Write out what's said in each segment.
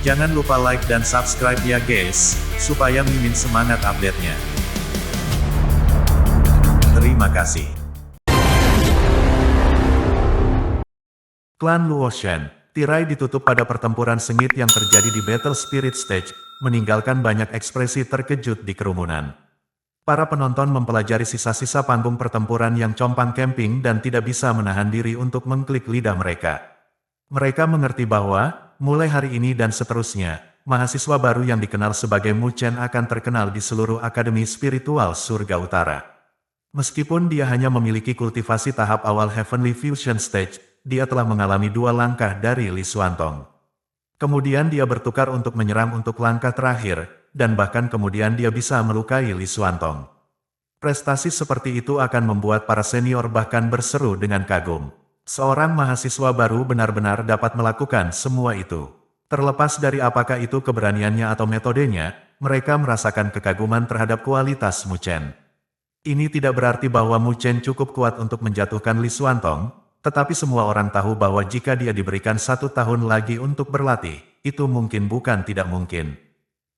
Jangan lupa like dan subscribe ya guys, supaya Mimin semangat update-nya. Terima kasih. Klan Luoshan, tirai ditutup pada pertempuran sengit yang terjadi di Battle Spirit Stage, meninggalkan banyak ekspresi terkejut di kerumunan. Para penonton mempelajari sisa-sisa panggung pertempuran yang compang camping dan tidak bisa menahan diri untuk mengklik lidah mereka. Mereka mengerti bahwa, mulai hari ini dan seterusnya, mahasiswa baru yang dikenal sebagai Mu Chen akan terkenal di seluruh Akademi Spiritual Surga Utara. Meskipun dia hanya memiliki kultivasi tahap awal Heavenly Fusion Stage, dia telah mengalami 2 langkah dari Li Xuantong. Kemudian dia bertukar untuk menyerang untuk langkah terakhir, dan bahkan kemudian dia bisa melukai Li Xuantong. Prestasi seperti itu akan membuat para senior bahkan berseru dengan kagum. Seorang mahasiswa baru benar-benar dapat melakukan semua itu. Terlepas dari apakah itu keberaniannya atau metodenya, mereka merasakan kekaguman terhadap kualitas Mu Chen. Ini tidak berarti bahwa Mu Chen cukup kuat untuk menjatuhkan Li Xuantong, tetapi semua orang tahu bahwa jika dia diberikan 1 tahun lagi untuk berlatih, itu mungkin bukan tidak mungkin.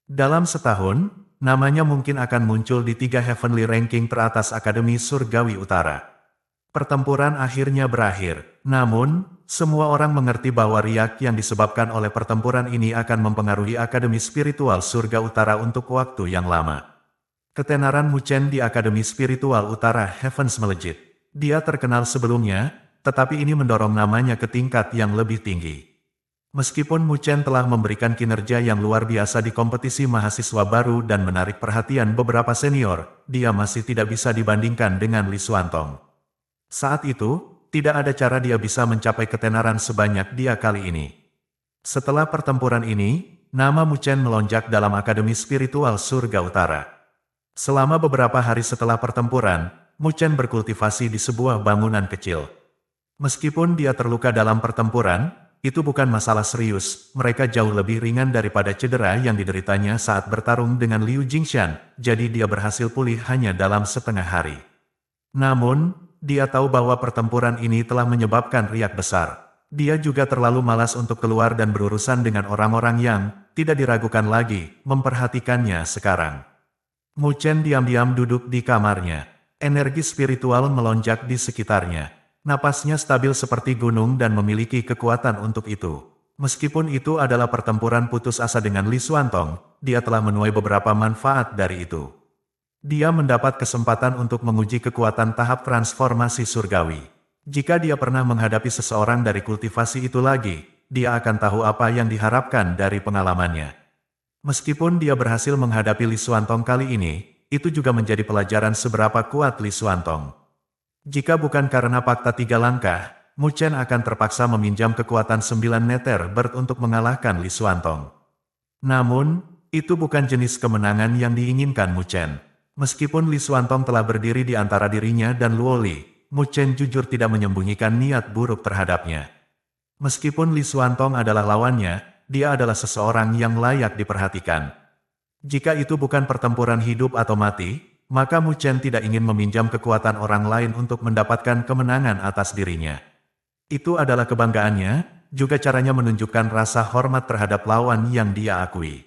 Dalam setahun, namanya mungkin akan muncul di 3 Heavenly Ranking teratas Akademi Surgawi Utara. Pertempuran akhirnya berakhir, namun, semua orang mengerti bahwa riak yang disebabkan oleh pertempuran ini akan mempengaruhi Akademi Spiritual Surga Utara untuk waktu yang lama. Ketenaran Mu Chen di Akademi Spiritual Utara Heavens melejit. Dia terkenal sebelumnya, tetapi ini mendorong namanya ke tingkat yang lebih tinggi. Meskipun Mu Chen telah memberikan kinerja yang luar biasa di kompetisi mahasiswa baru dan menarik perhatian beberapa senior, dia masih tidak bisa dibandingkan dengan Li Xuantong. Saat itu, tidak ada cara dia bisa mencapai ketenaran sebanyak dia kali ini. Setelah pertempuran ini, nama Mu Chen melonjak dalam Akademi Spiritual Surga Utara. Selama beberapa hari setelah pertempuran, Mu Chen berkultivasi di sebuah bangunan kecil. Meskipun dia terluka dalam pertempuran, itu bukan masalah serius, mereka jauh lebih ringan daripada cedera yang dideritanya saat bertarung dengan Liu Jingshan, jadi dia berhasil pulih hanya dalam setengah hari. Namun, dia tahu bahwa pertempuran ini telah menyebabkan riak besar. Dia juga terlalu malas untuk keluar dan berurusan dengan orang-orang yang, tidak diragukan lagi, memperhatikannya sekarang. Mu Chen diam-diam duduk di kamarnya. Energi spiritual melonjak di sekitarnya. Napasnya stabil seperti gunung dan memiliki kekuatan untuk itu. Meskipun itu adalah pertempuran putus asa dengan Li Xuantong, dia telah menuai beberapa manfaat dari itu. Dia mendapat kesempatan untuk menguji kekuatan tahap transformasi surgawi. Jika dia pernah menghadapi seseorang dari kultivasi itu lagi, dia akan tahu apa yang diharapkan dari pengalamannya. Meskipun dia berhasil menghadapi Li Xuantong kali ini, itu juga menjadi pelajaran seberapa kuat Li Xuantong. Jika bukan karena fakta 3 langkah, Mu Chen akan terpaksa meminjam kekuatan 9 meter bird untuk mengalahkan Li Xuantong. Namun, itu bukan jenis kemenangan yang diinginkan Mu Chen. Meskipun Li Xuantong telah berdiri di antara dirinya dan Luo Li, Mu Chen jujur tidak menyembunyikan niat buruk terhadapnya. Meskipun Li Xuantong adalah lawannya, dia adalah seseorang yang layak diperhatikan. Jika itu bukan pertempuran hidup atau mati, maka Mu Chen tidak ingin meminjam kekuatan orang lain untuk mendapatkan kemenangan atas dirinya. Itu adalah kebanggaannya, juga caranya menunjukkan rasa hormat terhadap lawan yang dia akui.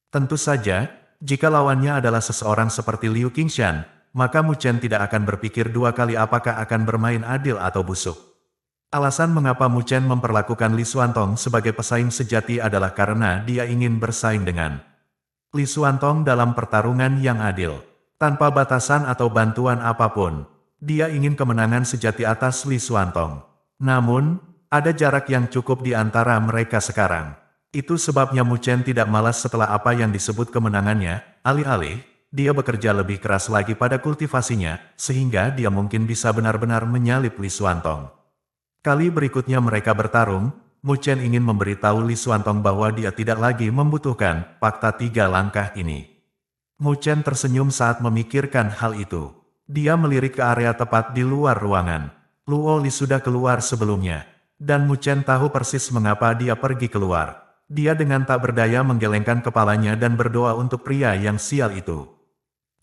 Tentu saja, jika lawannya adalah seseorang seperti Liu Qingshan, maka Mu Chen tidak akan berpikir 2 kali apakah akan bermain adil atau busuk. Alasan mengapa Mu Chen memperlakukan Li Xuantong sebagai pesaing sejati adalah karena dia ingin bersaing dengan Li Xuantong dalam pertarungan yang adil. Tanpa batasan atau bantuan apapun, dia ingin kemenangan sejati atas Li Xuantong. Namun, ada jarak yang cukup di antara mereka sekarang. Itu sebabnya Mu Chen tidak malas setelah apa yang disebut kemenangannya, alih-alih, dia bekerja lebih keras lagi pada kultivasinya, sehingga dia mungkin bisa benar-benar menyalip Li Xuantong. Kali berikutnya mereka bertarung, Mu Chen ingin memberitahu Li Xuantong bahwa dia tidak lagi membutuhkan fakta 3 langkah ini. Mu Chen tersenyum saat memikirkan hal itu. Dia melirik ke area tepat di luar ruangan. Luo Li sudah keluar sebelumnya, dan Mu Chen tahu persis mengapa dia pergi keluar. Dia dengan tak berdaya menggelengkan kepalanya dan berdoa untuk pria yang sial itu.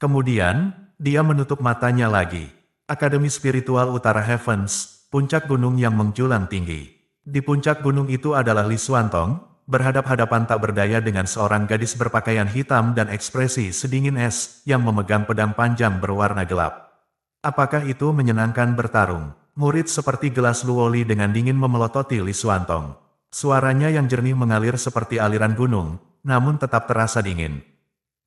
Kemudian, dia menutup matanya lagi. Akademi Spiritual Utara Heavens, puncak gunung yang menjulang tinggi. Di puncak gunung itu adalah Li Xuantong, berhadap-hadapan tak berdaya dengan seorang gadis berpakaian hitam dan ekspresi sedingin es yang memegang pedang panjang berwarna gelap. Apakah itu menyenangkan bertarung? Murid seperti gelas Luoli dengan dingin memelototi Li Xuantong. Suaranya yang jernih mengalir seperti aliran gunung, namun tetap terasa dingin.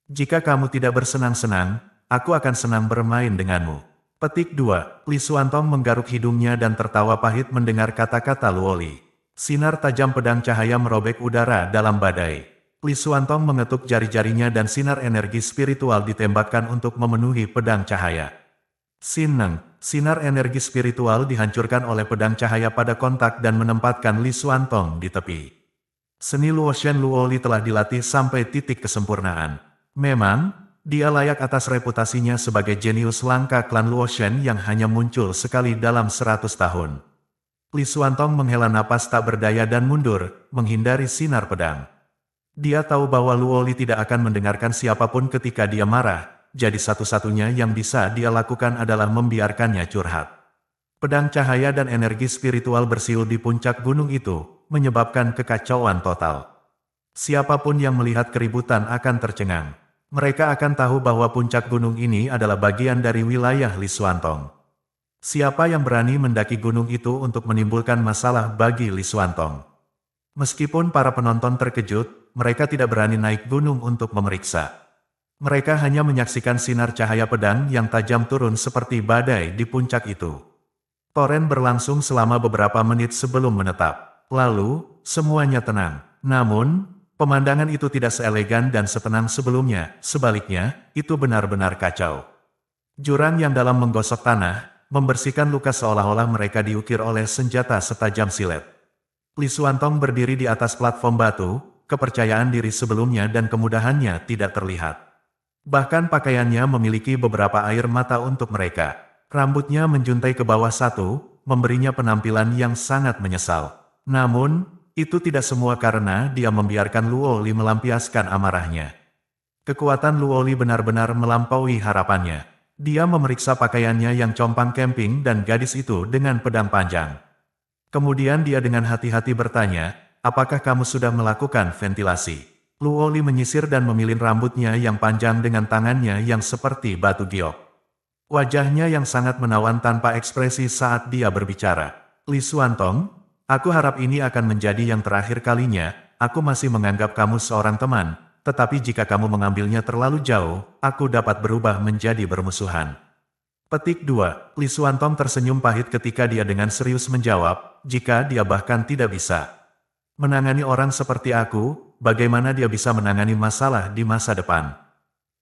Jika kamu tidak bersenang-senang, aku akan senang bermain denganmu. Petik 2. Li Xuantong menggaruk hidungnya dan tertawa pahit mendengar kata-kata Luoli. Sinar tajam pedang cahaya merobek udara dalam badai. Li Xuantong mengetuk jari-jarinya dan sinar energi spiritual ditembakkan untuk memenuhi pedang cahaya. Sineng, sinar energi spiritual dihancurkan oleh pedang cahaya pada kontak dan menempatkan Li Xuantong di tepi. Seni Luoshen Luoli telah dilatih sampai titik kesempurnaan. Memang, dia layak atas reputasinya sebagai jenius langka klan Luoshen yang hanya muncul sekali dalam 100 tahun. Li Xuantong menghela napas tak berdaya dan mundur, menghindari sinar pedang. Dia tahu bahwa Luoli tidak akan mendengarkan siapapun ketika dia marah, jadi satu-satunya yang bisa dia lakukan adalah membiarkannya curhat. Pedang cahaya dan energi spiritual bersiul di puncak gunung itu, menyebabkan kekacauan total. Siapapun yang melihat keributan akan tercengang. Mereka akan tahu bahwa puncak gunung ini adalah bagian dari wilayah Li Xuantong. Siapa yang berani mendaki gunung itu untuk menimbulkan masalah bagi Li Xuantong? Meskipun para penonton terkejut, mereka tidak berani naik gunung untuk memeriksa. Mereka hanya menyaksikan sinar cahaya pedang yang tajam turun seperti badai di puncak itu. Toren berlangsung selama beberapa menit sebelum menetap. Lalu, semuanya tenang. Namun, pemandangan itu tidak seelegan dan setenang sebelumnya, sebaliknya, itu benar-benar kacau. Jurang yang dalam menggosok tanah, membersihkan luka seolah-olah mereka diukir oleh senjata setajam silet. Li Xuantong berdiri di atas platform batu, kepercayaan diri sebelumnya dan kemudahannya tidak terlihat. Bahkan pakaiannya memiliki beberapa air mata untuk mereka. Rambutnya menjuntai ke bawah satu, memberinya penampilan yang sangat menyesal. Namun, itu tidak semua karena dia membiarkan Luoli melampiaskan amarahnya. Kekuatan Luoli benar-benar melampaui harapannya. Dia memeriksa pakaiannya yang compang camping dan gadis itu dengan pedang panjang. Kemudian dia dengan hati-hati bertanya, apakah kamu sudah melakukan ventilasi? Luoli menyisir dan memilin rambutnya yang panjang dengan tangannya yang seperti batu giok. Wajahnya yang sangat menawan tanpa ekspresi saat dia berbicara. Li Xuantong, aku harap ini akan menjadi yang terakhir kalinya, aku masih menganggap kamu seorang teman, tetapi jika kamu mengambilnya terlalu jauh, aku dapat berubah menjadi bermusuhan. Petik 2. Li Xuantong tersenyum pahit ketika dia dengan serius menjawab, jika dia bahkan tidak bisa menangani orang seperti aku, bagaimana dia bisa menangani masalah di masa depan?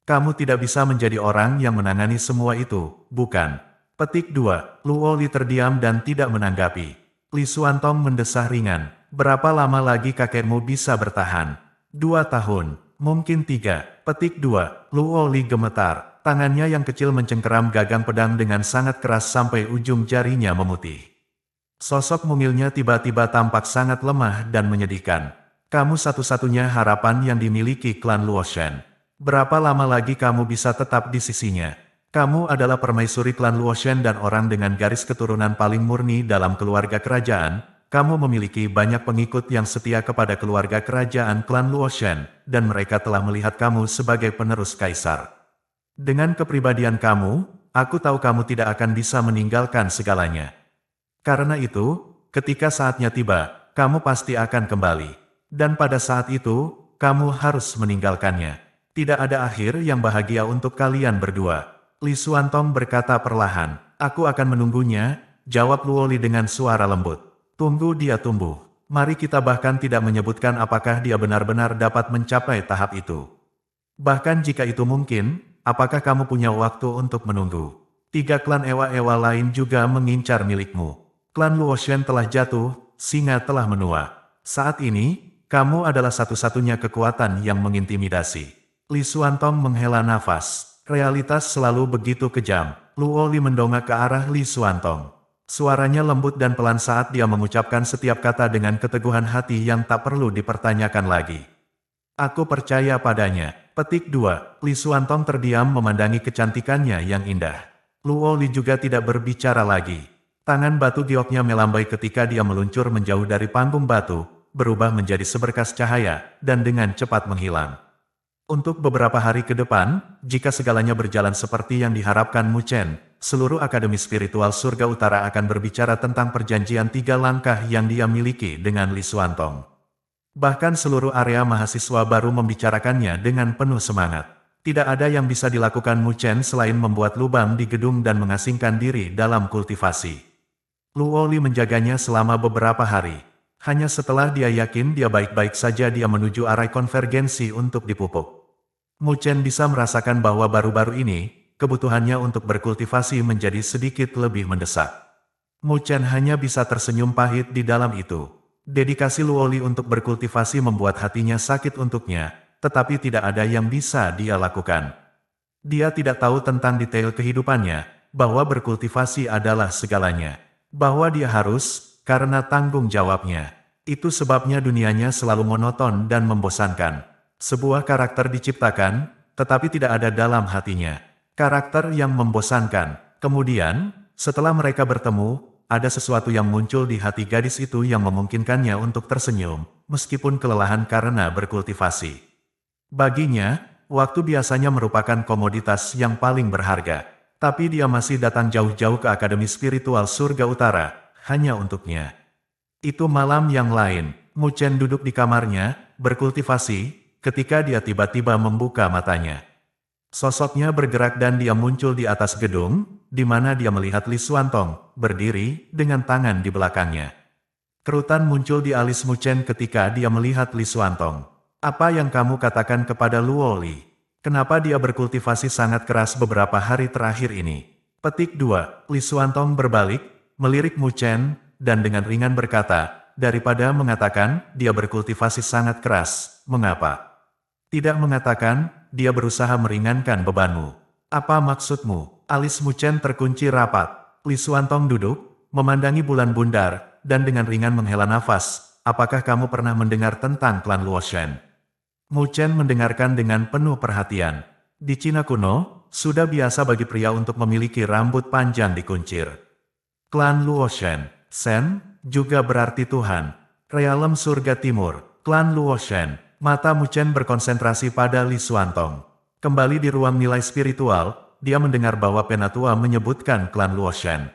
Kamu tidak bisa menjadi orang yang menangani semua itu, bukan? Petik 2. Luoli terdiam dan tidak menanggapi. Li Xuantong mendesah ringan. Berapa lama lagi kakekmu bisa bertahan? 2 tahun, mungkin 3. Petik 2. Luoli gemetar. Tangannya yang kecil mencengkeram gagang pedang dengan sangat keras sampai ujung jarinya memutih. Sosok mungilnya tiba-tiba tampak sangat lemah dan menyedihkan. Kamu satu-satunya harapan yang dimiliki klan Luoshen. Berapa lama lagi kamu bisa tetap di sisinya? Kamu adalah permaisuri klan Luoshen dan orang dengan garis keturunan paling murni dalam keluarga kerajaan. Kamu memiliki banyak pengikut yang setia kepada keluarga kerajaan klan Luoshen, dan mereka telah melihat kamu sebagai penerus kaisar. Dengan kepribadian kamu, aku tahu kamu tidak akan bisa meninggalkan segalanya. Karena itu, ketika saatnya tiba, kamu pasti akan kembali. Dan pada saat itu, kamu harus meninggalkannya. Tidak ada akhir yang bahagia untuk kalian berdua. Li Xuantong berkata perlahan, aku akan menunggunya, jawab Luoli dengan suara lembut. Tunggu dia tumbuh. Mari kita bahkan tidak menyebutkan apakah dia benar-benar dapat mencapai tahap itu. Bahkan jika itu mungkin, apakah kamu punya waktu untuk menunggu? 3 klan ewa-ewa lain juga mengincar milikmu. Klan Luoshen telah jatuh, singa telah menua. Saat ini, kamu adalah satu-satunya kekuatan yang mengintimidasi. Li Xuantong menghela nafas. Realitas selalu begitu kejam. Luoli mendongak ke arah Li Xuantong. Suaranya lembut dan pelan saat dia mengucapkan setiap kata dengan keteguhan hati yang tak perlu dipertanyakan lagi. Aku percaya padanya. Petik 2. Li Xuantong terdiam memandangi kecantikannya yang indah. Luoli juga tidak berbicara lagi. Tangan batu gioknya melambai ketika dia meluncur menjauh dari panggung batu, berubah menjadi seberkas cahaya, dan dengan cepat menghilang. Untuk beberapa hari ke depan, jika segalanya berjalan seperti yang diharapkan Mu Chen, seluruh Akademi Spiritual Surga Utara akan berbicara tentang perjanjian 3 langkah yang dia miliki dengan Li Xuantong. Bahkan seluruh area mahasiswa baru membicarakannya dengan penuh semangat. Tidak ada yang bisa dilakukan Mu Chen selain membuat lubang di gedung dan mengasingkan diri dalam kultivasi. Luo Li menjaganya selama beberapa hari. Hanya setelah dia yakin dia baik-baik saja dia menuju area konvergensi untuk dipupuk. Mu Chen bisa merasakan bahwa baru-baru ini, kebutuhannya untuk berkultivasi menjadi sedikit lebih mendesak. Mu Chen hanya bisa tersenyum pahit di dalam itu. Dedikasi Luo Li untuk berkultivasi membuat hatinya sakit untuknya, tetapi tidak ada yang bisa dia lakukan. Dia tidak tahu tentang detail kehidupannya, bahwa berkultivasi adalah segalanya. Bahwa dia harus, karena tanggung jawabnya. Itu sebabnya dunianya selalu monoton dan membosankan. Sebuah karakter diciptakan, tetapi tidak ada dalam hatinya. Karakter yang membosankan. Kemudian, setelah mereka bertemu, ada sesuatu yang muncul di hati gadis itu yang memungkinkannya untuk tersenyum, meskipun kelelahan karena berkultivasi. Baginya, waktu biasanya merupakan komoditas yang paling berharga. Tapi dia masih datang jauh-jauh ke Akademi Spiritual Surga Utara, hanya untuknya. Itu malam yang lain, Mu Chen duduk di kamarnya, berkultivasi, ketika dia tiba-tiba membuka matanya. Sosoknya bergerak dan dia muncul di atas gedung, di mana dia melihat Li Xuantong, berdiri, dengan tangan di belakangnya. Kerutan muncul di alis Mu Chen ketika dia melihat Li Xuantong. Apa yang kamu katakan kepada Luo Li? Kenapa dia berkultivasi sangat keras beberapa hari terakhir ini? Petik 2. Li Xuantong berbalik, melirik Mu Chen, dan dengan ringan berkata, daripada mengatakan, dia berkultivasi sangat keras, mengapa? Tidak mengatakan, dia berusaha meringankan bebanmu. Apa maksudmu? Alis Mu Chen terkunci rapat. Li Xuantong duduk, memandangi bulan bundar, dan dengan ringan menghela nafas. Apakah kamu pernah mendengar tentang klan Luoshen? Mu Chen mendengarkan dengan penuh perhatian. Di Cina kuno, sudah biasa bagi pria untuk memiliki rambut panjang dikuncir. Klan Luoshen, Shen, juga berarti Tuhan. Realem Surga Timur, klan Luoshen. Mata Mu Chen berkonsentrasi pada Li Xuantong. Kembali di ruang nilai spiritual, dia mendengar bahwa Penatua menyebutkan klan Luoshen.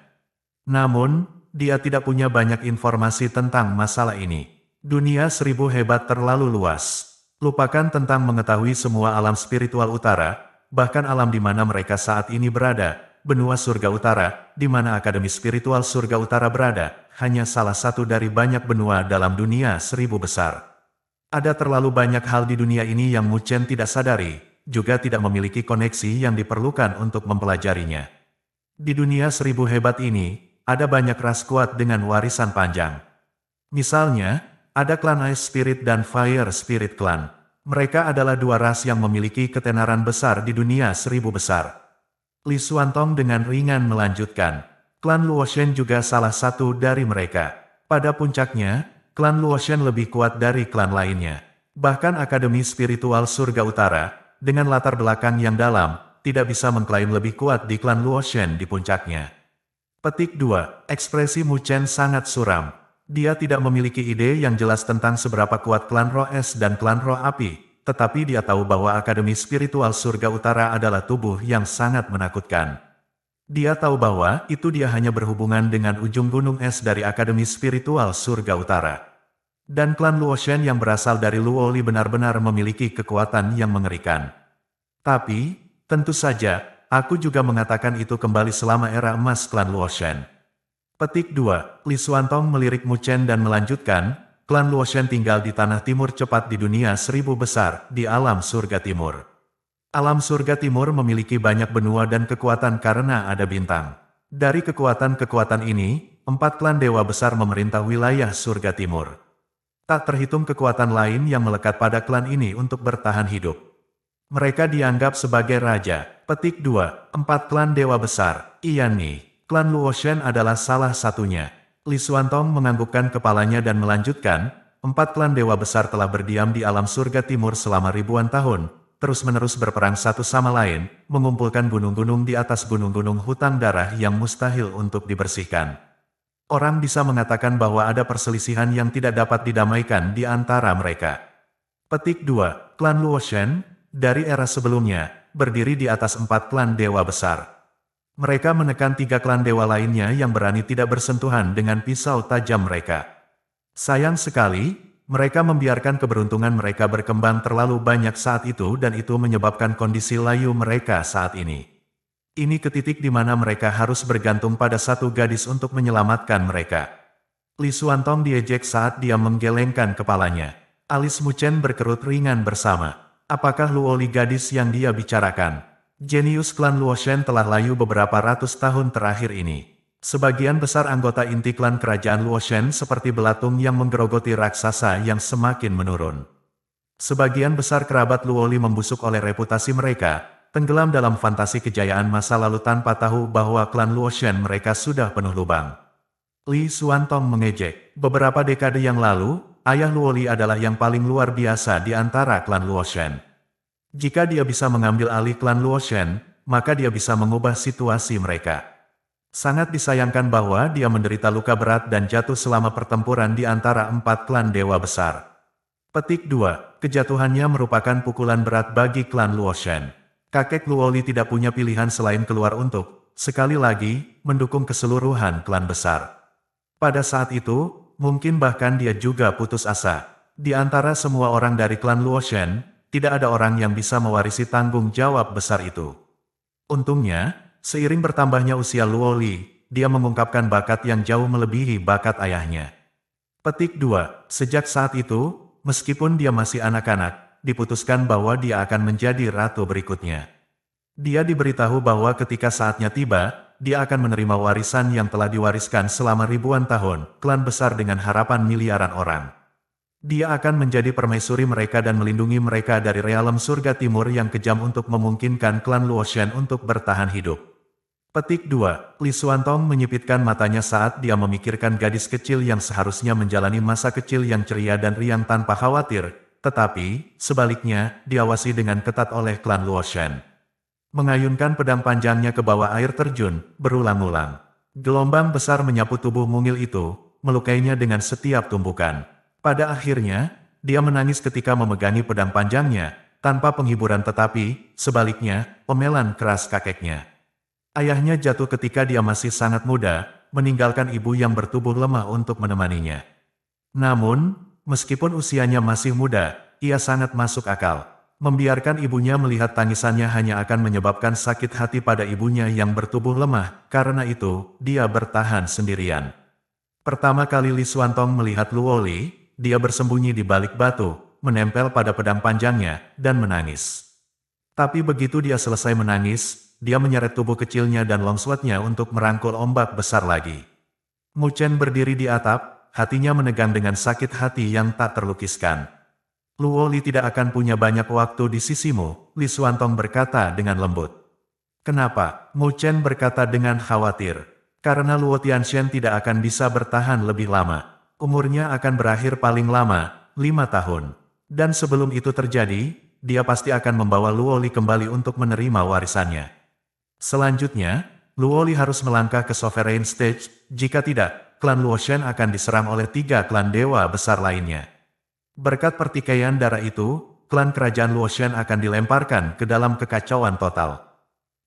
Namun, dia tidak punya banyak informasi tentang masalah ini. Dunia 1000 hebat terlalu luas. Lupakan tentang mengetahui semua alam spiritual utara, bahkan alam di mana mereka saat ini berada, benua surga utara, di mana Akademi Spiritual Surga Utara berada, hanya salah satu dari banyak benua dalam dunia 1000 besar. Ada terlalu banyak hal di dunia ini yang Mu Chen tidak sadari, juga tidak memiliki koneksi yang diperlukan untuk mempelajarinya. Di dunia 1000 hebat ini, ada banyak ras kuat dengan warisan panjang. Misalnya, ada klan Ice Spirit dan Fire Spirit Clan. Mereka adalah dua ras yang memiliki ketenaran besar di dunia 1000 besar. Li Xuantong dengan ringan melanjutkan, klan Luoshen juga salah satu dari mereka. Pada puncaknya, klan Luoshen lebih kuat dari klan lainnya. Bahkan Akademi Spiritual Surga Utara, dengan latar belakang yang dalam, tidak bisa mengklaim lebih kuat di klan Luoshen di puncaknya. Petik 2. Ekspresi Mu Chen sangat suram. Dia tidak memiliki ide yang jelas tentang seberapa kuat klan Roh Es dan klan Roh Api, tetapi dia tahu bahwa Akademi Spiritual Surga Utara adalah tubuh yang sangat menakutkan. Dia tahu bahwa itu dia hanya berhubungan dengan ujung gunung es dari Akademi Spiritual Surga Utara. Dan klan Luoshen yang berasal dari Luo Li benar-benar memiliki kekuatan yang mengerikan. Tapi, tentu saja, aku juga mengatakan itu kembali selama era emas klan Luoshen. Petik 2. Li Xuantong melirik Mu Chen dan melanjutkan, klan Luoshen tinggal di tanah timur cepat di dunia 1000 besar, di alam surga timur. Alam surga timur memiliki banyak benua dan kekuatan karena ada bintang. Dari kekuatan-kekuatan ini, 4 klan dewa besar memerintah wilayah surga timur. Tak terhitung kekuatan lain yang melekat pada klan ini untuk bertahan hidup. Mereka dianggap sebagai raja. Petik 2. 4 klan dewa besar, iya nih. Klan Luoshen adalah salah satunya. Li Xuantong menganggukkan kepalanya dan melanjutkan, 4 klan dewa besar telah berdiam di alam surga timur selama ribuan tahun, terus-menerus berperang satu sama lain, mengumpulkan gunung-gunung di atas gunung-gunung hutang darah yang mustahil untuk dibersihkan. Orang bisa mengatakan bahwa ada perselisihan yang tidak dapat didamaikan di antara mereka. Petik 2. Klan Luoshen, dari era sebelumnya, berdiri di atas 4 klan dewa besar. Mereka menekan 3 klan dewa lainnya yang berani tidak bersentuhan dengan pisau tajam mereka. Sayang sekali, mereka membiarkan keberuntungan mereka berkembang terlalu banyak saat itu dan itu menyebabkan kondisi layu mereka saat ini. Ini ke titik di mana mereka harus bergantung pada satu gadis untuk menyelamatkan mereka. Li Xuantong diejek saat dia menggelengkan kepalanya. Alis Mu Chen berkerut ringan bersama. Apakah Luoli gadis yang dia bicarakan? Jenius klan Luoshen telah layu beberapa ratus tahun terakhir ini. Sebagian besar anggota inti klan kerajaan Luoshen seperti belatung yang menggerogoti raksasa yang semakin menurun. Sebagian besar kerabat Luoli membusuk oleh reputasi mereka, tenggelam dalam fantasi kejayaan masa lalu tanpa tahu bahwa klan Luoshen mereka sudah penuh lubang. Li Xuantong mengejek. Beberapa dekade yang lalu, ayah Luoli adalah yang paling luar biasa di antara klan Luoshen. Jika dia bisa mengambil alih klan Luoshen, maka dia bisa mengubah situasi mereka. Sangat disayangkan bahwa dia menderita luka berat dan jatuh selama pertempuran di antara 4 klan dewa besar. Petik 2. Kejatuhannya merupakan pukulan berat bagi klan Luoshen. Kakek Luoli tidak punya pilihan selain keluar untuk, sekali lagi, mendukung keseluruhan klan besar. Pada saat itu, mungkin bahkan dia juga putus asa. Di antara semua orang dari klan Luoshen, tidak ada orang yang bisa mewarisi tanggung jawab besar itu. Untungnya, seiring bertambahnya usia Luoli, dia mengungkapkan bakat yang jauh melebihi bakat ayahnya. Petik 2. Sejak saat itu, meskipun dia masih anak-anak, diputuskan bahwa dia akan menjadi ratu berikutnya. Dia diberitahu bahwa ketika saatnya tiba, dia akan menerima warisan yang telah diwariskan selama ribuan tahun, klan besar dengan harapan miliaran orang. Dia akan menjadi permaisuri mereka dan melindungi mereka dari realem surga timur yang kejam untuk memungkinkan klan Luoshen untuk bertahan hidup. Petik 2. Li Xuantong menyipitkan matanya saat dia memikirkan gadis kecil yang seharusnya menjalani masa kecil yang ceria dan riang tanpa khawatir. Tetapi, sebaliknya, diawasi dengan ketat oleh klan Luoshen. Mengayunkan pedang panjangnya ke bawah air terjun, berulang-ulang. Gelombang besar menyapu tubuh mungil itu, melukainya dengan setiap tumpukan. Pada akhirnya, dia menangis ketika memegangi pedang panjangnya, tanpa penghiburan tetapi, sebaliknya, omelan keras kakeknya. Ayahnya jatuh ketika dia masih sangat muda, meninggalkan ibu yang bertubuh lemah untuk menemaninya. Namun, meskipun usianya masih muda, ia sangat masuk akal. Membiarkan ibunya melihat tangisannya hanya akan menyebabkan sakit hati pada ibunya yang bertubuh lemah, karena itu, dia bertahan sendirian. Pertama kali Li Xuantong melihat Luoli, dia bersembunyi di balik batu, menempel pada pedang panjangnya, dan menangis. Tapi begitu dia selesai menangis, dia menyeret tubuh kecilnya dan longswordnya untuk merangkul ombak besar lagi. Mu Chen berdiri di atap, hatinya menegang dengan sakit hati yang tak terlukiskan. Luoli tidak akan punya banyak waktu di sisimu, Li Xuantong berkata dengan lembut. Kenapa? Mu Chen berkata dengan khawatir. Karena Luo Tianshen tidak akan bisa bertahan lebih lama. Umurnya akan berakhir paling lama, 5 tahun. Dan sebelum itu terjadi, dia pasti akan membawa Luoli kembali untuk menerima warisannya. Selanjutnya, Luoli harus melangkah ke Sovereign Stage, jika tidak, klan Luoshen akan diserang oleh 3 klan dewa besar lainnya. Berkat pertikaian darah itu, klan kerajaan Luoshen akan dilemparkan ke dalam kekacauan total.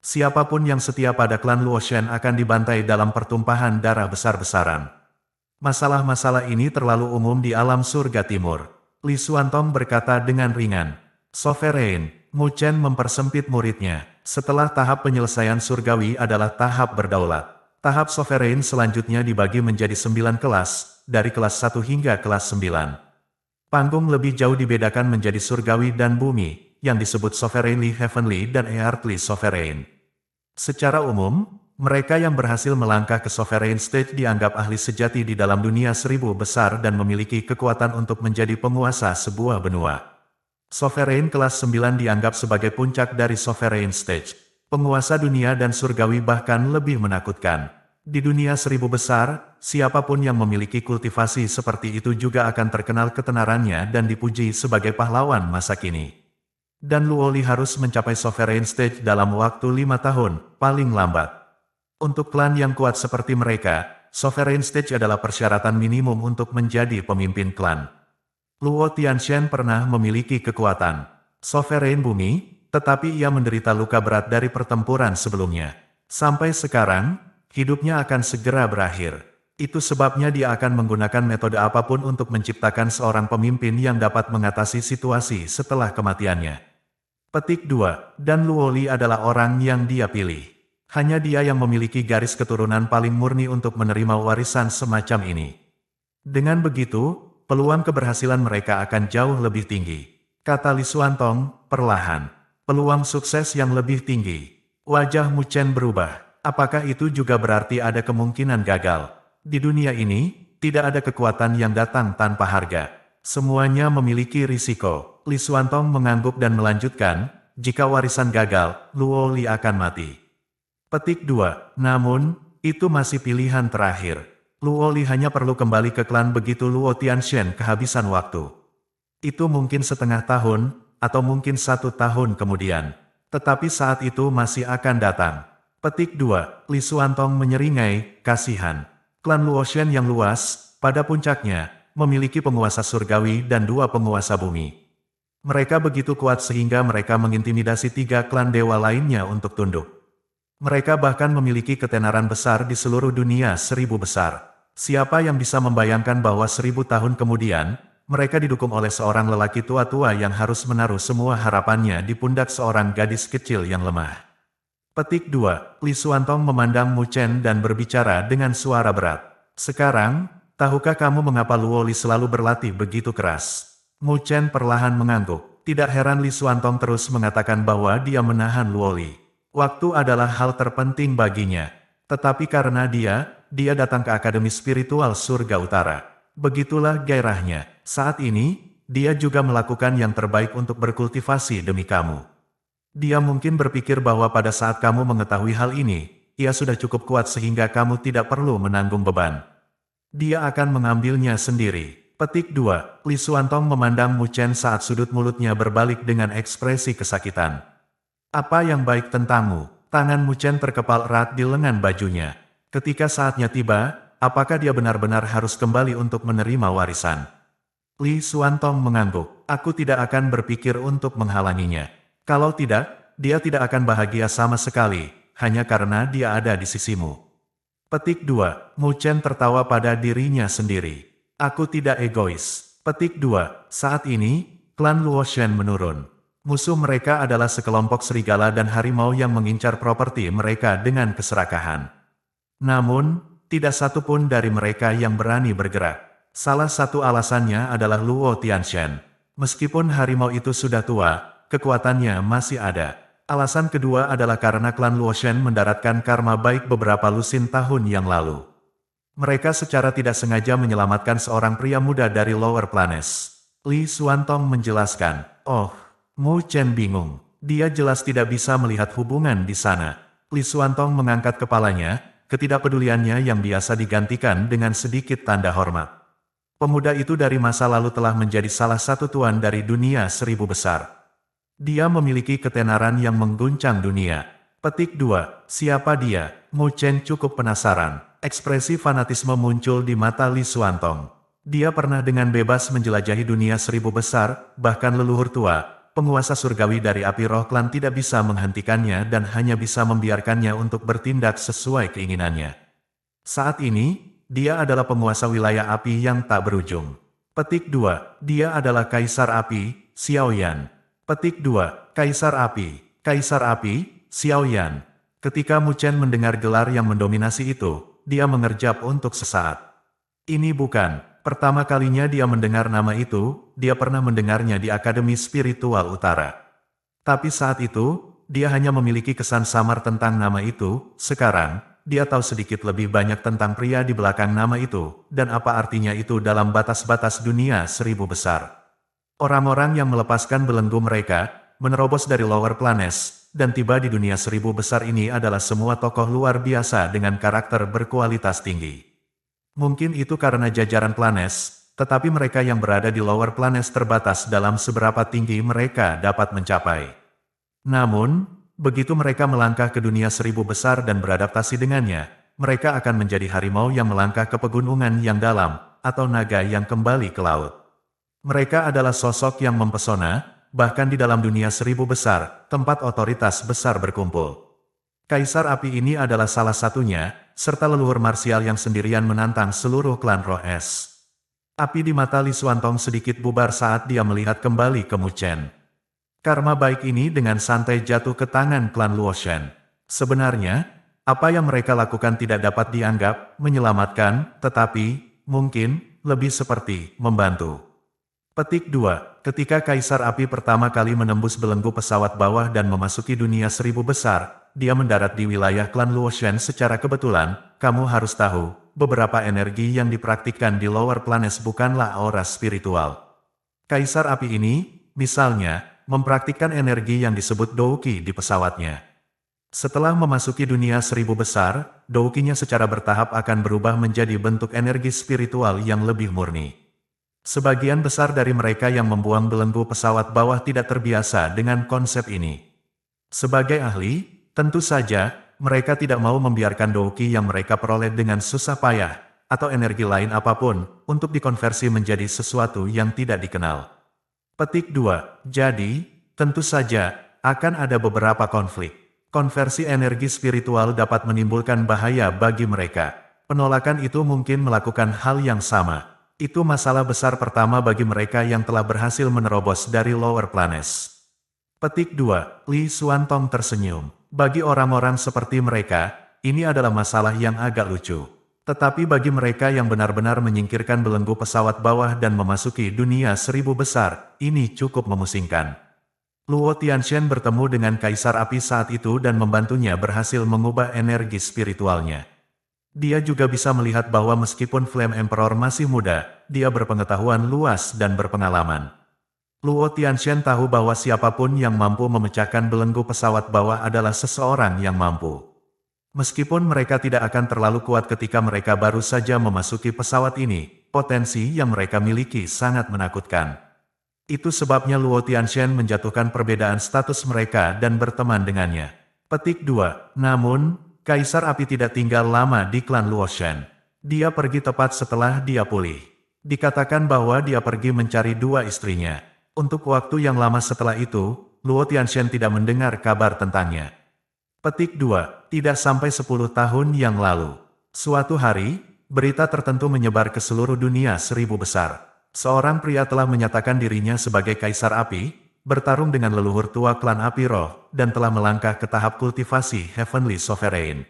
Siapapun yang setia pada klan Luoshen akan dibantai dalam pertumpahan darah besar-besaran. Masalah-masalah ini terlalu umum di alam surga timur. Li Xuantong berkata dengan ringan. Sovereign, Mu Chen mempersempit muridnya. Setelah tahap penyelesaian surgawi adalah tahap berdaulat. Tahap Sovereign selanjutnya dibagi menjadi 9 kelas, dari kelas 1 hingga kelas 9. Panggung lebih jauh dibedakan menjadi surgawi dan bumi, yang disebut Sovereignly Heavenly dan Earthly Sovereign. Secara umum, mereka yang berhasil melangkah ke Sovereign Stage dianggap ahli sejati di dalam dunia 1000 besar dan memiliki kekuatan untuk menjadi penguasa sebuah benua. Sovereign kelas 9 dianggap sebagai puncak dari Sovereign Stage. Penguasa dunia dan surgawi bahkan lebih menakutkan. Di dunia 1000 besar, siapapun yang memiliki kultivasi seperti itu juga akan terkenal ketenarannya dan dipuji sebagai pahlawan masa kini. Dan Luoli harus mencapai Sovereign Stage dalam waktu 5 tahun, paling lambat. Untuk klan yang kuat seperti mereka, Sovereign Stage adalah persyaratan minimum untuk menjadi pemimpin klan. Luo Tianshan pernah memiliki kekuatan Sovereign Bumi, tetapi ia menderita luka berat dari pertempuran sebelumnya. Sampai sekarang, hidupnya akan segera berakhir. Itu sebabnya dia akan menggunakan metode apapun untuk menciptakan seorang pemimpin yang dapat mengatasi situasi setelah kematiannya. Petik 2. Dan Luoli adalah orang yang dia pilih. Hanya dia yang memiliki garis keturunan paling murni untuk menerima warisan semacam ini. Dengan begitu, peluang keberhasilan mereka akan jauh lebih tinggi. Kata Li Xuantong, perlahan. Peluang sukses yang lebih tinggi. Wajah Mu Chen berubah. Apakah itu juga berarti ada kemungkinan gagal? Di dunia ini, tidak ada kekuatan yang datang tanpa harga. Semuanya memiliki risiko. Li Xuantong mengangguk dan melanjutkan, jika warisan gagal, Luo Li akan mati. Petik 2. Namun, itu masih pilihan terakhir. Luo Li hanya perlu kembali ke klan begitu Luo Tianshan kehabisan waktu. Itu mungkin setengah tahun, atau mungkin 1 tahun kemudian. Tetapi saat itu masih akan datang. Petik 2. Li Xuantong menyeringai, kasihan. Klan Luoshen yang luas, pada puncaknya, memiliki penguasa surgawi dan 2 penguasa bumi. Mereka begitu kuat sehingga mereka mengintimidasi 3 klan dewa lainnya untuk tunduk. Mereka bahkan memiliki ketenaran besar di seluruh dunia 1000 besar. Siapa yang bisa membayangkan bahwa 1000 tahun kemudian, mereka didukung oleh seorang lelaki tua-tua yang harus menaruh semua harapannya di pundak seorang gadis kecil yang lemah. Petik 2. Li Xuantong memandang Mu Chen dan berbicara dengan suara berat. Sekarang, tahukah kamu mengapa Luo Li selalu berlatih begitu keras? Mu Chen perlahan mengangguk. Tidak heran Li Xuantong terus mengatakan bahwa dia menahan Luo Li. Waktu adalah hal terpenting baginya. Tetapi karena dia datang ke Akademi Spiritual Surga Utara. Begitulah gairahnya. Saat ini, dia juga melakukan yang terbaik untuk berkultivasi demi kamu. Dia mungkin berpikir bahwa pada saat kamu mengetahui hal ini, ia sudah cukup kuat sehingga kamu tidak perlu menanggung beban. Dia akan mengambilnya sendiri. Petik 2. Li Xuantong memandang Mu Chen saat sudut mulutnya berbalik dengan ekspresi kesakitan. Apa yang baik tentangmu? Tangan Mu Chen terkepal erat di lengan bajunya. Ketika saatnya tiba, apakah dia benar-benar harus kembali untuk menerima warisan? Li Xuantong mengangguk. Aku tidak akan berpikir untuk menghalanginya. Kalau tidak, dia tidak akan bahagia sama sekali, hanya karena dia ada di sisimu. Petik 2. Mu Chen tertawa pada dirinya sendiri. Aku tidak egois. Petik 2. Saat ini, klan Luoshen menurun. Musuh mereka adalah sekelompok serigala dan harimau yang mengincar properti mereka dengan keserakahan. Namun, tidak satu pun dari mereka yang berani bergerak. Salah satu alasannya adalah Luo Tianshan. Meskipun harimau itu sudah tua, kekuatannya masih ada. Alasan kedua adalah karena klan Luoshen mendaratkan karma baik beberapa lusin tahun yang lalu. Mereka secara tidak sengaja menyelamatkan seorang pria muda dari Lower Planes. Li Xuantong menjelaskan. Oh, Mu Chen bingung. Dia jelas tidak bisa melihat hubungan di sana. Li Xuantong mengangkat kepalanya, ketidakpeduliannya yang biasa digantikan dengan sedikit tanda hormat. Pemuda itu dari masa lalu telah menjadi salah satu tuan dari dunia 1000 besar. Dia memiliki ketenaran yang mengguncang dunia. Petik 2. Siapa dia? Mu Chen cukup penasaran. Ekspresi fanatisme muncul di mata Li Xuantong. Dia pernah dengan bebas menjelajahi dunia 1000 besar, bahkan leluhur tua. Penguasa surgawi dari api roh klan tidak bisa menghentikannya dan hanya bisa membiarkannya untuk bertindak sesuai keinginannya. Saat ini, dia adalah penguasa wilayah api yang tak berujung. Petik 2. Dia adalah Kaisar Api, Xiaoyan. Petik 2. Kaisar Api, Kaisar Api, Xiaoyan. Ketika Mu Chen mendengar gelar yang mendominasi itu, dia mengerjap untuk sesaat. Ini bukan pertama kalinya dia mendengar nama itu, dia pernah mendengarnya di Akademi Spiritual Utara. Tapi saat itu, dia hanya memiliki kesan samar tentang nama itu. Sekarang, dia tahu sedikit lebih banyak tentang pria di belakang nama itu, dan apa artinya itu dalam batas-batas dunia 1000 besar. Orang-orang yang melepaskan belenggu mereka, menerobos dari Lower Planes, dan tiba di dunia 1000 besar ini adalah semua tokoh luar biasa dengan karakter berkualitas tinggi. Mungkin itu karena jajaran Planes, tetapi mereka yang berada di Lower Planes terbatas dalam seberapa tinggi mereka dapat mencapai. Namun, begitu mereka melangkah ke dunia 1000 besar dan beradaptasi dengannya, mereka akan menjadi harimau yang melangkah ke pegunungan yang dalam, atau naga yang kembali ke laut. Mereka adalah sosok yang mempesona, bahkan di dalam dunia seribu besar, tempat otoritas besar berkumpul. Kaisar Api ini adalah salah satunya, serta leluhur marsial yang sendirian menantang seluruh klan Roh Es. Api di mata Li Xuantong sedikit bubar saat dia melihat kembali ke Mu Chen. Karma baik ini dengan santai jatuh ke tangan klan Luo Shen. Sebenarnya, apa yang mereka lakukan tidak dapat dianggap menyelamatkan, tetapi mungkin lebih seperti membantu. Petik 2. Ketika Kaisar Api pertama kali menembus belenggu pesawat bawah dan memasuki dunia seribu besar, dia mendarat di wilayah klan Luo Shen secara kebetulan. Kamu harus tahu, beberapa energi yang dipraktikkan di Lower Planes bukanlah aura spiritual. Kaisar Api ini, misalnya, mempraktikkan energi yang disebut Douqi di pesawatnya. Setelah memasuki dunia seribu besar, Douqinya secara bertahap akan berubah menjadi bentuk energi spiritual yang lebih murni. Sebagian besar dari mereka yang membuang belenggu pesawat bawah tidak terbiasa dengan konsep ini. Sebagai ahli, tentu saja, mereka tidak mau membiarkan Douqi yang mereka peroleh dengan susah payah, atau energi lain apapun, untuk dikonversi menjadi sesuatu yang tidak dikenal. Petik 2. Jadi, tentu saja, akan ada beberapa konflik. Konversi energi spiritual dapat menimbulkan bahaya bagi mereka. Penolakan itu mungkin melakukan hal yang sama. Itu masalah besar pertama bagi mereka yang telah berhasil menerobos dari Lower Planes. Petik 2. Li Xuantong tersenyum. Bagi orang-orang seperti mereka, ini adalah masalah yang agak lucu. Tetapi bagi mereka yang benar-benar menyingkirkan belenggu pesawat bawah dan memasuki dunia seribu besar, ini cukup memusingkan. Luo Tianxian bertemu dengan Kaisar Api saat itu dan membantunya berhasil mengubah energi spiritualnya. Dia juga bisa melihat bahwa meskipun Flame Emperor masih muda, dia berpengetahuan luas dan berpengalaman. Luo Tianxian tahu bahwa siapapun yang mampu memecahkan belenggu pesawat bawah adalah seseorang yang mampu. Meskipun mereka tidak akan terlalu kuat ketika mereka baru saja memasuki pesawat ini, potensi yang mereka miliki sangat menakutkan. Itu sebabnya Luo Tianxian menjatuhkan perbedaan status mereka dan berteman dengannya. Petik 2. Namun, Kaisar Api tidak tinggal lama di klan Luo Shen. Dia pergi tepat setelah dia pulih. Dikatakan bahwa dia pergi mencari dua istrinya. Untuk waktu yang lama setelah itu, Luo Tianxian tidak mendengar kabar tentangnya. Petik 2. Tidak sampai 10 tahun yang lalu. Suatu hari, berita tertentu menyebar ke seluruh dunia seribu besar. Seorang pria telah menyatakan dirinya sebagai Kaisar Api, bertarung dengan leluhur tua klan Api Roh, dan telah melangkah ke tahap kultivasi Heavenly Sovereign.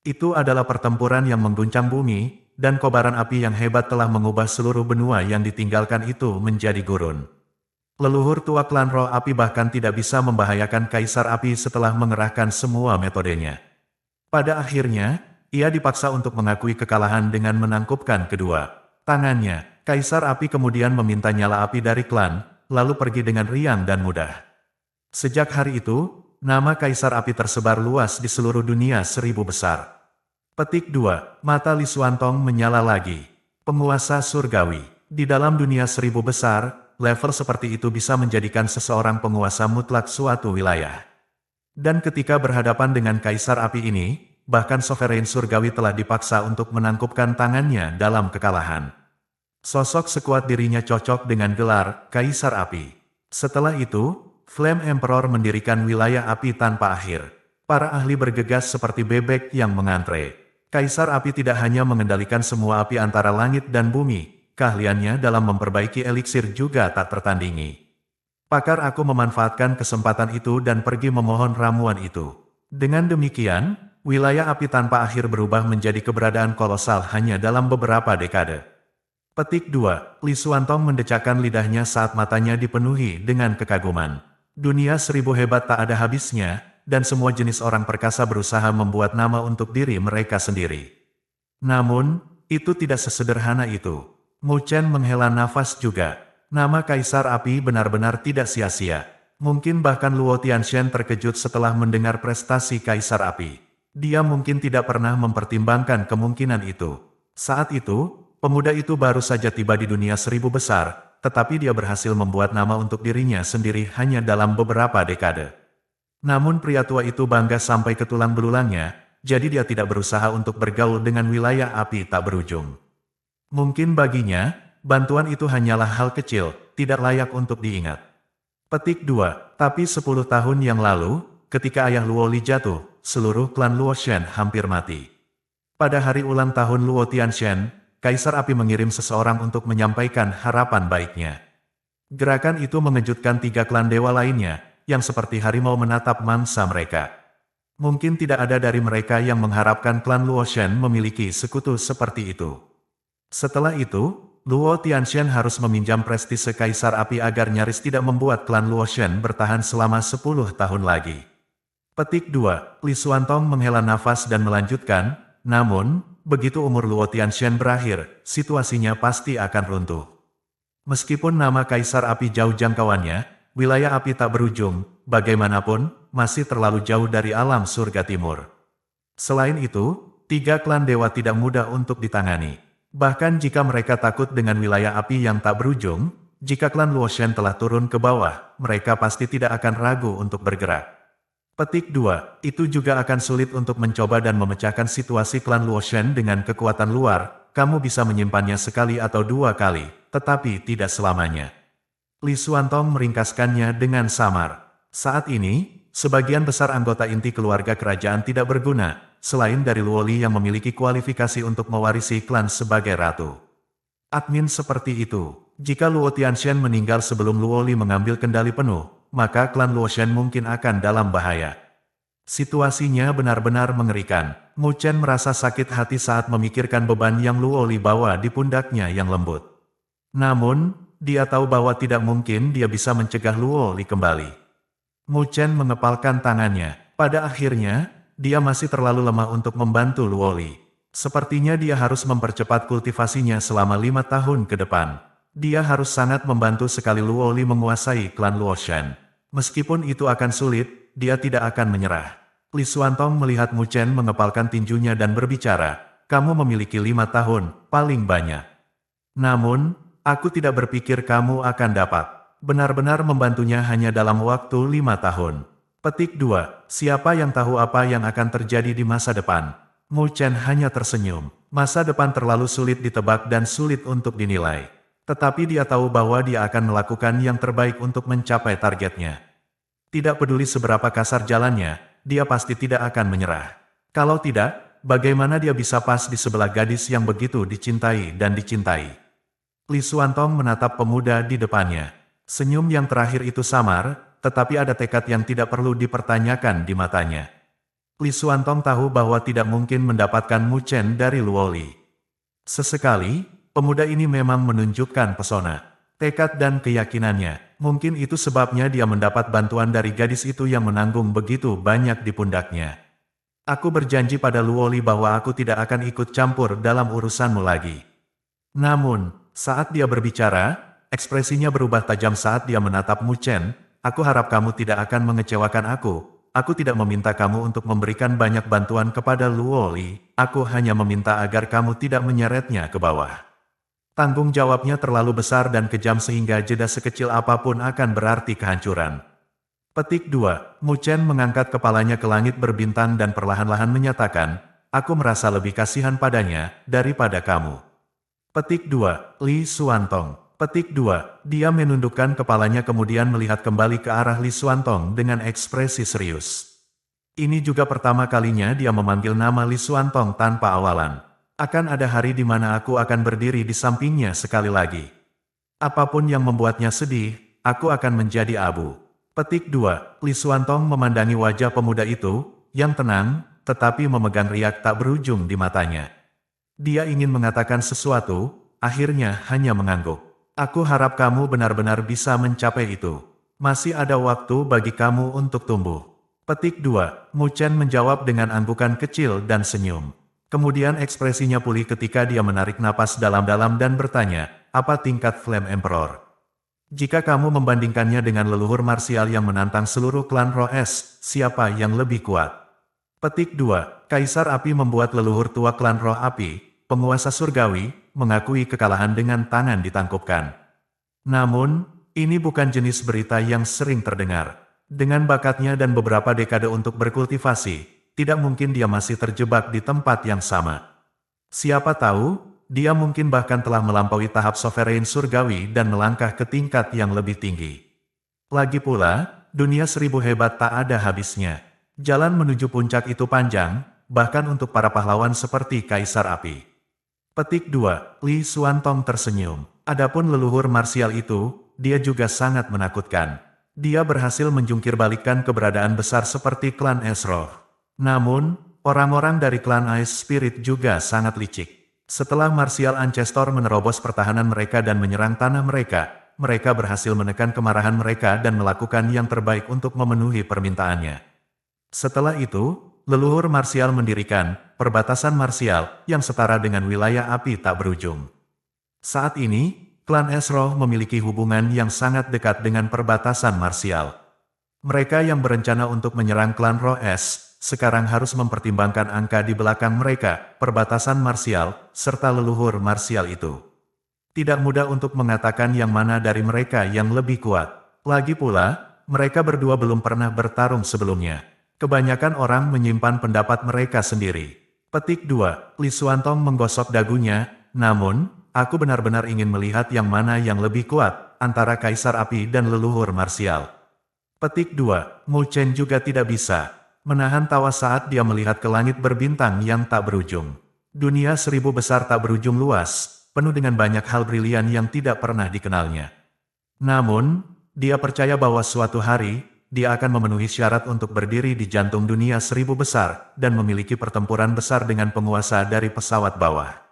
Itu adalah pertempuran yang mengguncang bumi, dan kobaran api yang hebat telah mengubah seluruh benua yang ditinggalkan itu menjadi gurun. Leluhur tua klan Roh Api bahkan tidak bisa membahayakan Kaisar Api setelah mengerahkan semua metodenya. Pada akhirnya, ia dipaksa untuk mengakui kekalahan dengan menangkupkan kedua tangannya. Kaisar Api kemudian meminta nyala api dari klan, lalu pergi dengan riang dan mudah. Sejak hari itu, nama Kaisar Api tersebar luas di seluruh dunia seribu besar. Petik 2. Mata Li Xuantong menyala lagi. Penguasa surgawi. Di dalam dunia seribu besar, level seperti itu bisa menjadikan seseorang penguasa mutlak suatu wilayah. Dan ketika berhadapan dengan Kaisar Api ini, bahkan Sovereign Surgawi telah dipaksa untuk menangkupkan tangannya dalam kekalahan. Sosok sekuat dirinya cocok dengan gelar Kaisar Api. Setelah itu, Flame Emperor mendirikan wilayah api tanpa akhir. Para ahli bergegas seperti bebek yang mengantre. Kaisar Api tidak hanya mengendalikan semua api antara langit dan bumi, keahliannya dalam memperbaiki eliksir juga tak tertandingi. Pakar aku memanfaatkan kesempatan itu dan pergi memohon ramuan itu. Dengan demikian, wilayah api tanpa akhir berubah menjadi keberadaan kolosal hanya dalam beberapa dekade. Petik 2. Li Xuantong mendecakkan lidahnya saat matanya dipenuhi dengan kekaguman. Dunia seribu hebat tak ada habisnya, dan semua jenis orang perkasa berusaha membuat nama untuk diri mereka sendiri. Namun, itu tidak sesederhana itu. Mu Chen menghela nafas juga. Nama Kaisar Api benar-benar tidak sia-sia. Mungkin bahkan Luo Tianxian terkejut setelah mendengar prestasi Kaisar Api. Dia mungkin tidak pernah mempertimbangkan kemungkinan itu. Saat itu, pemuda itu baru saja tiba di dunia seribu besar, tetapi dia berhasil membuat nama untuk dirinya sendiri hanya dalam beberapa dekade. Namun pria tua itu bangga sampai ke tulang belulangnya, jadi dia tidak berusaha untuk bergaul dengan wilayah api tak berujung. Mungkin baginya, bantuan itu hanyalah hal kecil, tidak layak untuk diingat. Petik 2. Tapi 10 tahun yang lalu, ketika ayah Luo Li jatuh, seluruh klan Luo Shen hampir mati. Pada hari ulang tahun Luo Tianshan, Kaisar Api mengirim seseorang untuk menyampaikan harapan baiknya. Gerakan itu mengejutkan 3 klan dewa lainnya, yang seperti harimau menatap mangsa mereka. Mungkin tidak ada dari mereka yang mengharapkan klan Luo Shen memiliki sekutu seperti itu. Setelah itu, Luo Tianshan harus meminjam prestise Kaisar Api agar nyaris tidak membuat klan Luo Shen bertahan selama 10 tahun lagi. Petik 2. Li Xuantong menghela nafas dan melanjutkan, namun, begitu umur Luo Tianshan berakhir, situasinya pasti akan runtuh. Meskipun nama Kaisar Api jauh jangkauannya, wilayah api tak berujung, bagaimanapun, masih terlalu jauh dari alam surga timur. Selain itu, 3 klan dewa tidak mudah untuk ditangani. Bahkan jika mereka takut dengan wilayah api yang tak berujung, jika klan Luo Shen telah turun ke bawah, mereka pasti tidak akan ragu untuk bergerak. Petik 2. Itu juga akan sulit untuk mencoba dan memecahkan situasi klan Luo Shen dengan kekuatan luar, kamu bisa menyimpannya sekali atau 2 kali, tetapi tidak selamanya. Li Xuantong meringkaskannya dengan samar. Saat ini, sebagian besar anggota inti keluarga kerajaan tidak berguna, selain dari Luo Li yang memiliki kualifikasi untuk mewarisi klan sebagai ratu. Admin seperti itu, jika Luo Tianshan meninggal sebelum Luo Li mengambil kendali penuh, maka klan Luo Shen mungkin akan dalam bahaya. Situasinya benar-benar mengerikan. Mu Chen merasa sakit hati saat memikirkan beban yang Luo Li bawa di pundaknya yang lembut. Namun, dia tahu bahwa tidak mungkin dia bisa mencegah Luo Li kembali. Mu Chen mengepalkan tangannya. Pada akhirnya, dia masih terlalu lemah untuk membantu Luo Li. Sepertinya dia harus mempercepat kultivasinya selama 5 tahun ke depan. Dia harus sangat membantu sekali Luo Li menguasai klan Luo Shen. Meskipun itu akan sulit, dia tidak akan menyerah. Li Xuantong melihat Mu Chen mengepalkan tinjunya dan berbicara, kamu memiliki 5 tahun, paling banyak. Namun, aku tidak berpikir kamu akan dapat benar-benar membantunya hanya dalam waktu 5 tahun. Petik 2. Siapa yang tahu apa yang akan terjadi di masa depan? Mu Chen hanya tersenyum. Masa depan terlalu sulit ditebak dan sulit untuk dinilai. Tetapi dia tahu bahwa dia akan melakukan yang terbaik untuk mencapai targetnya. Tidak peduli seberapa kasar jalannya, dia pasti tidak akan menyerah. Kalau tidak, bagaimana dia bisa pas di sebelah gadis yang begitu dicintai dan dicintai? Li Xuantong menatap pemuda di depannya. Senyum yang terakhir itu samar, tetapi ada tekad yang tidak perlu dipertanyakan di matanya. Li Xuantong tahu bahwa tidak mungkin mendapatkan Mu Chen dari Luo Li. Sesekali, pemuda ini memang menunjukkan pesona, tekad dan keyakinannya. Mungkin itu sebabnya dia mendapat bantuan dari gadis itu yang menanggung begitu banyak di pundaknya. Aku berjanji pada Luo Li bahwa aku tidak akan ikut campur dalam urusanmu lagi. Namun, saat dia berbicara, ekspresinya berubah tajam saat dia menatap Mu Chen. Aku harap kamu tidak akan mengecewakan aku. Aku tidak meminta kamu untuk memberikan banyak bantuan kepada Luo Li. Aku hanya meminta agar kamu tidak menyeretnya ke bawah. Tanggung jawabnya terlalu besar dan kejam sehingga jeda sekecil apapun akan berarti kehancuran. Petik 2. Mu Chen mengangkat kepalanya ke langit berbintang dan perlahan-lahan menyatakan, aku merasa lebih kasihan padanya daripada kamu. Petik 2. Li Xuantong. Petik 2. Dia menundukkan kepalanya kemudian melihat kembali ke arah Li Xuantong dengan ekspresi serius. Ini juga pertama kalinya dia memanggil nama Li Xuantong tanpa awalan. Akan ada hari di mana aku akan berdiri di sampingnya sekali lagi. Apapun yang membuatnya sedih, aku akan menjadi abu. Petik 2. Li Xuantong memandangi wajah pemuda itu, yang tenang, tetapi memegang riak tak berujung di matanya. Dia ingin mengatakan sesuatu, akhirnya hanya mengangguk. Aku harap kamu benar-benar bisa mencapai itu. Masih ada waktu bagi kamu untuk tumbuh. Petik 2. Mu Chen menjawab dengan anggukan kecil dan senyum. Kemudian ekspresinya pulih ketika dia menarik napas dalam-dalam dan bertanya, apa tingkat Flame Emperor? Jika kamu membandingkannya dengan leluhur marsial yang menantang seluruh klan Roh-Es, siapa yang lebih kuat? Petik 2. Kaisar Api membuat leluhur tua klan Roh Api, penguasa surgawi, mengakui kekalahan dengan tangan ditangkupkan. Namun, ini bukan jenis berita yang sering terdengar. Dengan bakatnya dan beberapa dekade untuk berkultivasi, Tidak mungkin dia masih terjebak di tempat yang sama. Siapa tahu, dia mungkin bahkan telah melampaui tahap sovereign surgawi dan melangkah ke tingkat yang lebih tinggi. Lagi pula, dunia 1000 hebat tak ada habisnya. Jalan menuju puncak itu panjang, bahkan untuk para pahlawan seperti Kaisar Api. Petik 2. Li Xuantong tersenyum. Adapun leluhur marsial itu, dia juga sangat menakutkan. Dia berhasil menjungkirbalikkan keberadaan besar seperti klan Esroh. Namun, orang-orang dari klan Ice Spirit juga sangat licik. Setelah marsial Ancestor menerobos pertahanan mereka dan menyerang tanah mereka berhasil menekan kemarahan mereka dan melakukan yang terbaik untuk memenuhi permintaannya. Setelah itu, leluhur marsial mendirikan perbatasan marsial yang setara dengan wilayah api tak berujung. Saat ini, klan Esroh memiliki hubungan yang sangat dekat dengan perbatasan marsial. Mereka yang berencana untuk menyerang klan Roh Es, sekarang harus mempertimbangkan angka di belakang mereka, perbatasan marsial, serta leluhur marsial itu. Tidak mudah untuk mengatakan yang mana dari mereka yang lebih kuat. Lagi pula, mereka berdua belum pernah bertarung sebelumnya. Kebanyakan orang menyimpan pendapat mereka sendiri. Petik 2. Li Xuantong menggosok dagunya, namun, aku benar-benar ingin melihat yang mana yang lebih kuat, antara Kaisar Api dan leluhur marsial. Petik 2. Mu Chen juga tidak bisa menahan tawa saat dia melihat ke langit berbintang yang tak berujung. Dunia 1000 besar tak berujung luas, penuh dengan banyak hal brilian yang tidak pernah dikenalnya. Namun, dia percaya bahwa suatu hari, dia akan memenuhi syarat untuk berdiri di jantung dunia 1000 besar, dan memiliki pertempuran besar dengan penguasa dari pesawat bawah.